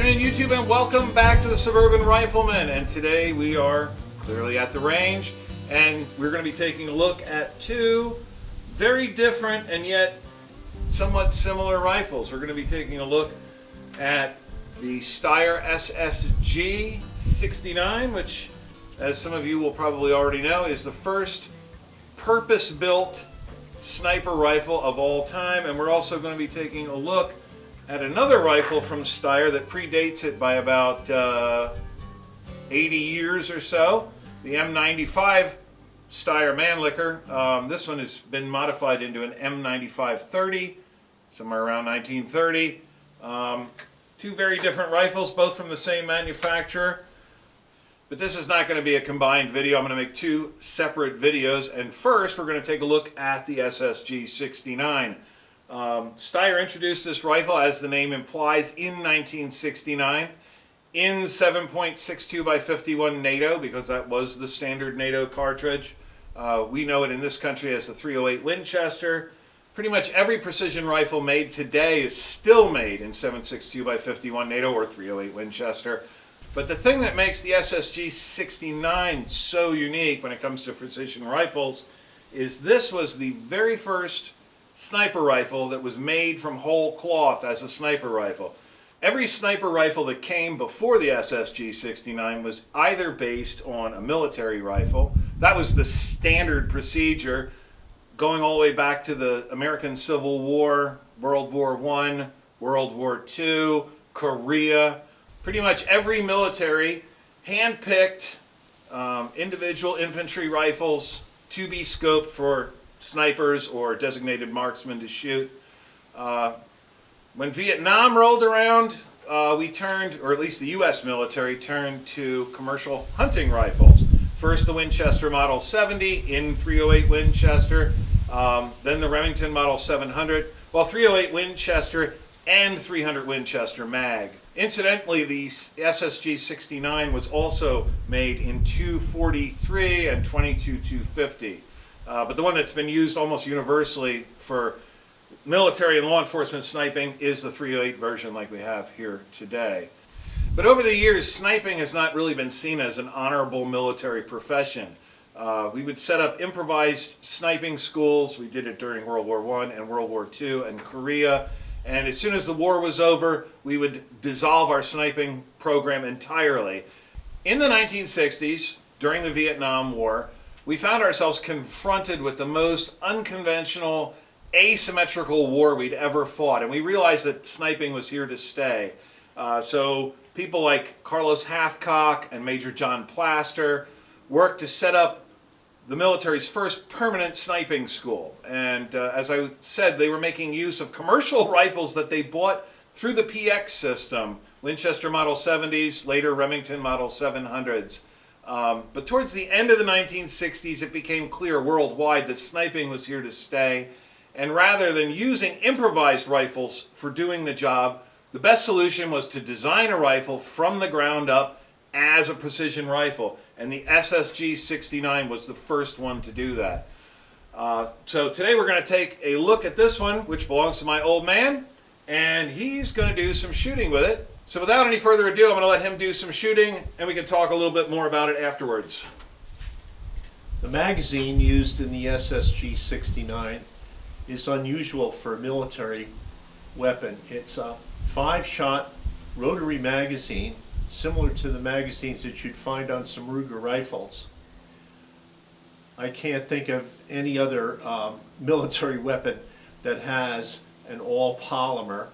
afternoon, YouTube, and welcome back to the Suburban Rifleman. And today we are clearly at the range, and we're going to be taking a look at two very different and yet somewhat similar rifles. We're going to be taking a look at the Steyr SSG 69, which, as some of you will probably already know, is the first purpose-built sniper rifle of all time. And we're also going to be taking a look at another rifle from Steyr that predates it by about 80 years or so, the M95 Steyr Mannlicher. This one has been modified into an M95-30, somewhere around 1930. Two very different rifles, both from the same manufacturer. But this is not going to be a combined video. I'm going to make two separate videos. And first, we're going to take a look at the SSG 69. Steyr introduced this rifle, as the name implies, in 1969 in 7.62 by 51 NATO, because that was the standard NATO cartridge. We know it in this country as the 308 Winchester. Pretty much every precision rifle made today is still made in 7.62 by 51 NATO or 308 Winchester. But the thing that makes the SSG 69 so unique when it comes to precision rifles is this was the very first sniper rifle that was made from whole cloth as a sniper rifle. Every sniper rifle that came before the SSG 69 was either based on a military rifle. That was the standard procedure going all the way back to the American Civil War, World War I, World War II, Korea. Pretty much every military hand-picked individual infantry rifles to be scoped for snipers or designated marksmen to shoot. When Vietnam rolled around, we turned, or at least the U.S. military turned to commercial hunting rifles. First the Winchester Model 70 in 308 Winchester, then the Remington Model 700, well, 308 Winchester and 300 Winchester mag. Incidentally, the SSG 69 was also made in 243 and 22-250. But the one that's been used almost universally for military and law enforcement sniping is the 308 version like we have here today. But over the years, sniping has not really been seen as an honorable military profession. We would set up improvised sniping schools. We did it during World War I and World War II and Korea. And as soon as the war was over, we would dissolve our sniping program entirely. In the 1960s, during the Vietnam War, we found ourselves confronted with the most unconventional, asymmetrical war we'd ever fought. And we realized that sniping was here to stay. So people like Carlos Hathcock and Major John Plaster worked to set up the military's first permanent sniping school. And as I said, they were making use of commercial rifles that they bought through the PX system, Winchester Model 70s, later Remington Model 700s. But towards the end of the 1960s, it became clear worldwide that sniping was here to stay. And rather than using improvised rifles for doing the job, the best solution was to design a rifle from the ground up as a precision rifle. And the SSG 69 was the first one to do that. So today we're going to take a look at this one, which belongs to my old man, and he's going to do some shooting with it. So without any further ado, I'm going to let him do some shooting, and we can talk a little bit more about it afterwards. The magazine used in the SSG 69 is unusual for a military weapon. It's a 5-shot rotary magazine, similar to the magazines that you'd find on some Ruger rifles. I can't think of any other military weapon that has an all-polymer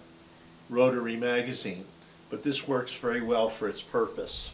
rotary magazine, but this works very well for its purpose.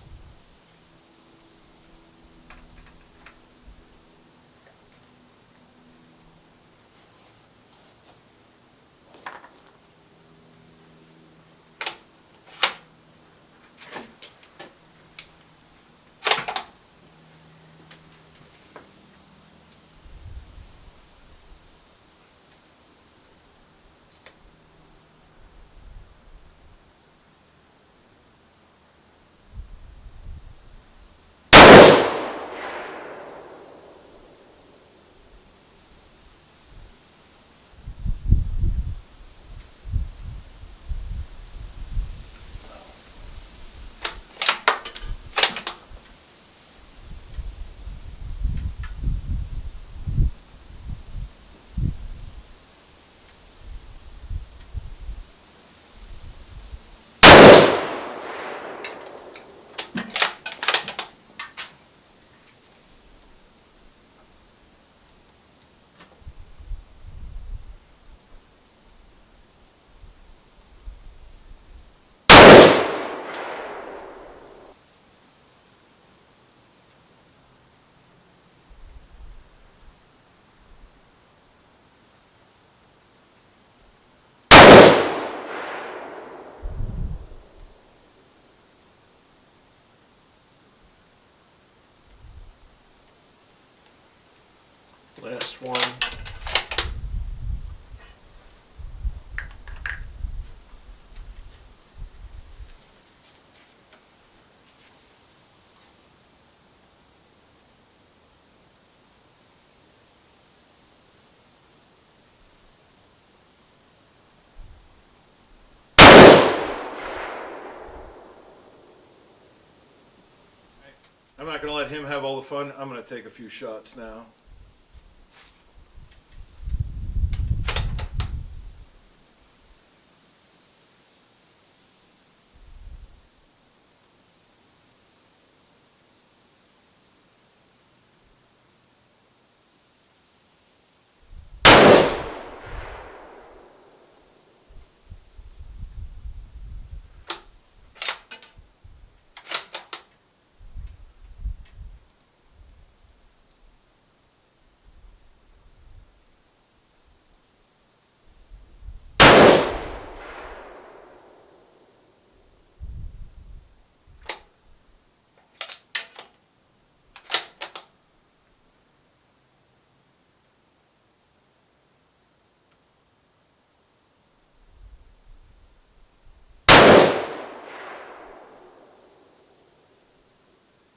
Last one. I'm not going to let him have all the fun. I'm going to take a few shots now.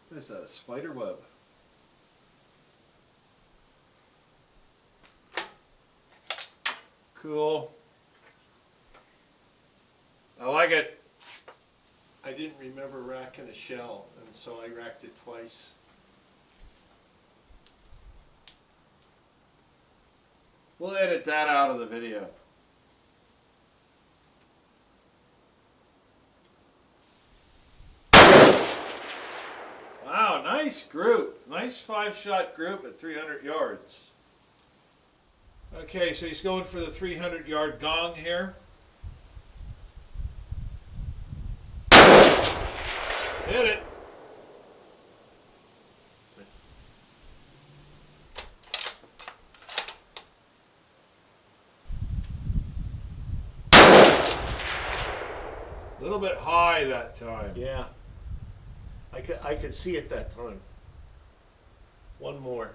What is that, a spider web? Cool. I like it. I didn't remember racking a shell, and so I racked it twice. We'll edit that out of the video. Wow, nice group. Nice 5-shot group at 300 yards. Okay, so he's going for the 300-yard gong here. Hit it. A little bit high that time. Yeah. I could see it that time. One more.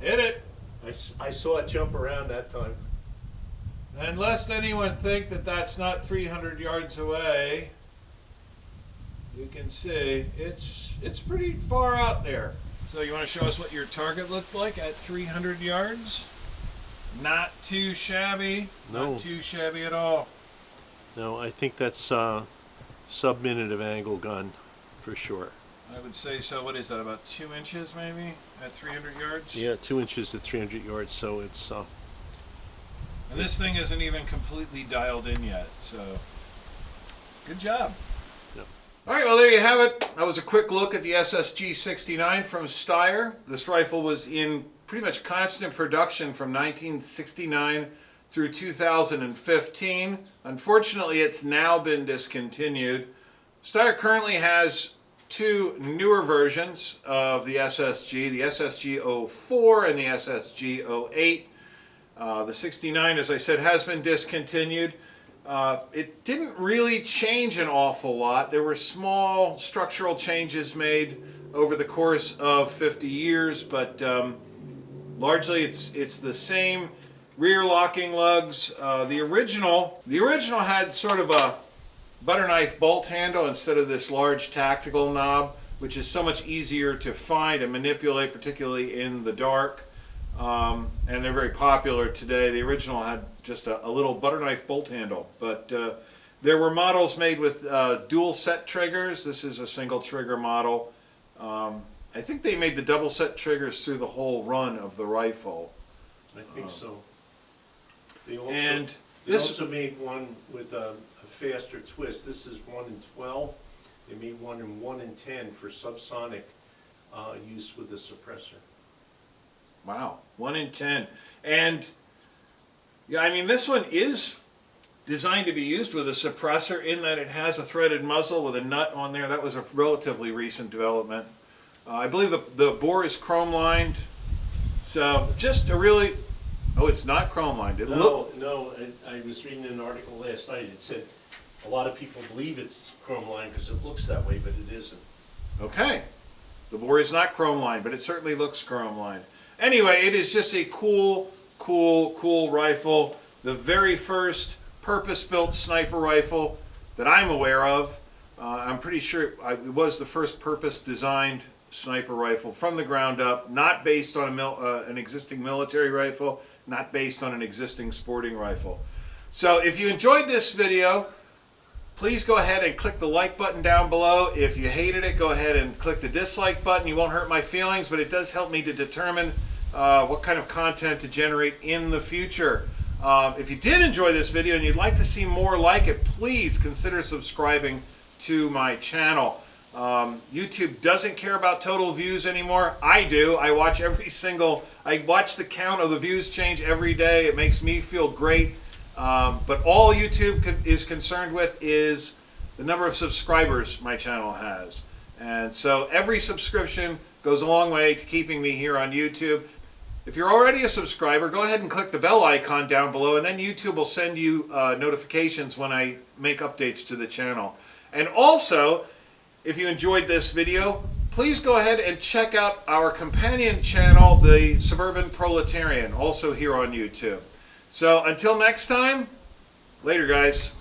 Hit it. I saw it jump around that time. And lest anyone think that that's not 300 yards away, you can see it's pretty far out there. So you want to show us what your target looked like at 300 yards? Not too shabby. No. Not too shabby at all. No, I think that's sub-minute of angle gun for sure. I would say so. What is that, about 2 inches maybe at 300 yards? Yeah, 2 inches at 300 yards, so it's... And this thing isn't even completely dialed in yet, so good job. Yep. All right, well, there you have it. That was a quick look at the SSG 69 from Steyr. This rifle was in pretty much constant production from 1969 through 2015. Unfortunately, it's now been discontinued. Steyr currently has 2 newer versions of the SSG, the SSG 04 and the SSG 08. The 69, as I said, has been discontinued. It didn't really change an awful lot. There were small structural changes made over the course of 50 years, but largely it's the same rear locking lugs. The original had sort of a butter knife bolt handle instead of this large tactical knob, which is so much easier to find and manipulate, particularly in the dark. And they're very popular today. The original had just a little butter knife bolt handle, but there were models made with dual set triggers. This is a single trigger model. I think they made the double set triggers through the whole run of the rifle. I think so. They This also made one with a faster twist. This is 1 in 12. They made one in 1 in 10 for subsonic use with a suppressor. Wow, 1 in 10. And yeah, I mean, this one is designed to be used with a suppressor in that it has a threaded muzzle with a nut on there. That was a relatively recent development. I believe the bore is chrome lined. So just a really, oh, it's not chrome lined. No, I was reading an article last night. It said A lot of people believe it's chrome lined because it looks that way, but it isn't. Okay. The bore is not chrome lined, but it certainly looks chrome lined. Anyway, it is just a cool rifle. The very first purpose-built sniper rifle that I'm aware of. I'm pretty sure it was the first purpose-designed sniper rifle from the ground up, not based on an existing military rifle, not based on an existing sporting rifle. So if you enjoyed this video, please go ahead and click the like button down below. If you hated it, go ahead and click the dislike button. You won't hurt my feelings, but it does help me to determine what kind of content to generate in the future. If you did enjoy this video and you'd like to see more like it, please consider subscribing to my channel. YouTube doesn't care about total views anymore. I do. I watch the count of the views change every day. It makes me feel great. But all YouTube is concerned with is the number of subscribers my channel has. And so every subscription goes a long way to keeping me here on YouTube. If you're already a subscriber, go ahead and click the bell icon down below, and then YouTube will send you notifications when I make updates to the channel. And also, if you enjoyed this video, please go ahead and check out our companion channel, the Suburban Proletarian, also here on YouTube. So until next time, later guys.